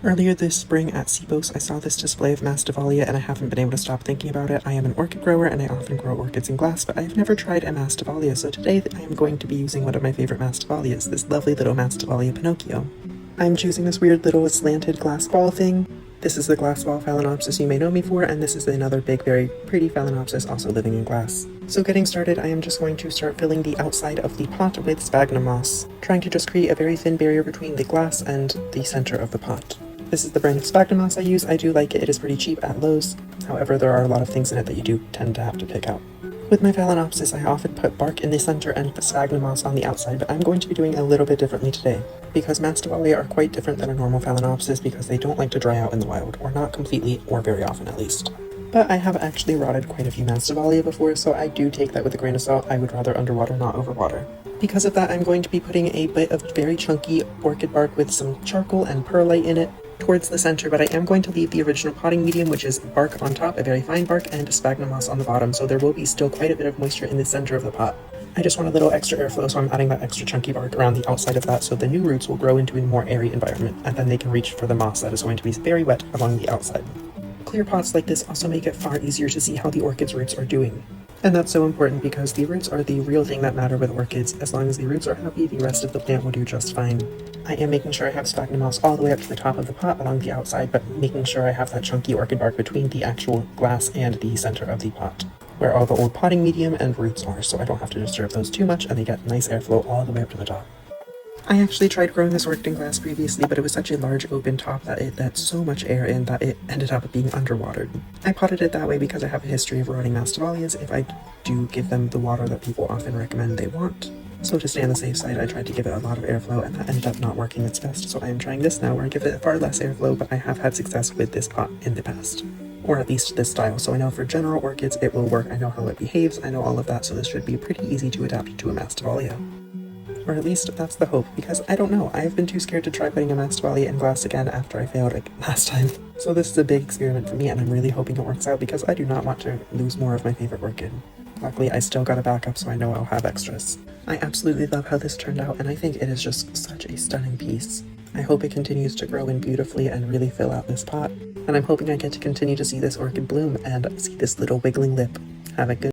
Earlier this spring at Seabos, I saw this display of Masdevallia and I haven't been able to stop thinking about it. I am an orchid grower and I often grow orchids in glass, but I've never tried a Masdevallia, so today I am going to be using one of my favorite Masdevallias, this lovely little Masdevallia Pinocchio. I'm choosing this weird little slanted glass ball thing. This is the glass ball Phalaenopsis you may know me for, and this is another big, very pretty Phalaenopsis also living in glass. So getting started, I am just going to start filling the outside of the pot with sphagnum moss, trying to just create a very thin barrier between the glass and the center of the pot. This is the brand of sphagnum moss I use. I do like it. It is pretty cheap at Lowe's. However, there are a lot of things in it that you do tend to have to pick out. With my Phalaenopsis, I often put bark in the center and sphagnum moss on the outside, but I'm going to be doing a little bit differently today. Because Masdevallia are quite different than a normal Phalaenopsis because they don't like to dry out in the wild, or not completely, or very often at least. But I have actually rotted quite a few Masdevallia before, so I do take that with a grain of salt. I would rather underwater, not overwater. Because of that, I'm going to be putting a bit of very chunky orchid bark with some charcoal and perlite in it towards the center, but I am going to leave the original potting medium, which is bark on top, a very fine bark, and sphagnum moss on the bottom, so there will be still quite a bit of moisture in the center of the pot. I just want a little extra airflow, so I'm adding that extra chunky bark around the outside of that so the new roots will grow into a more airy environment, and then they can reach for the moss that is going to be very wet along the outside. Clear pots like this also make it far easier to see how the orchid's roots are doing. And that's so important because the roots are the real thing that matter with orchids. As long as the roots are happy, the rest of the plant will do just fine. I am making sure I have sphagnum moss all the way up to the top of the pot along the outside, but making sure I have that chunky orchid bark between the actual glass and the center of the pot, where all the old potting medium and roots are, so I don't have to disturb those too much and they get nice airflow all the way up to the top. I actually tried growing this orchid in glass previously, but it was such a large open top that it let so much air in that it ended up being underwatered. I potted it that way because I have a history of rotting Masdevallias if I do give them the water that people often recommend they want. So to stay on the safe side, I tried to give it a lot of airflow and that ended up not working its best, so I am trying this now where I give it far less airflow, but I have had success with this pot in the past. Or at least this style, so I know for general orchids it will work, I know how it behaves, I know all of that, so this should be pretty easy to adapt to a Masdevallia. Or at least that's the hope, because I don't know, I've been too scared to try putting a Masdevallia in glass again after I failed last time. So this is a big experiment for me and I'm really hoping it works out because I do not want to lose more of my favorite orchid. Luckily I still got a backup so I know I'll have extras. I absolutely love how this turned out and I think it is just such a stunning piece. I hope it continues to grow in beautifully and really fill out this pot. And I'm hoping I get to continue to see this orchid bloom and see this little wiggling lip. Have a good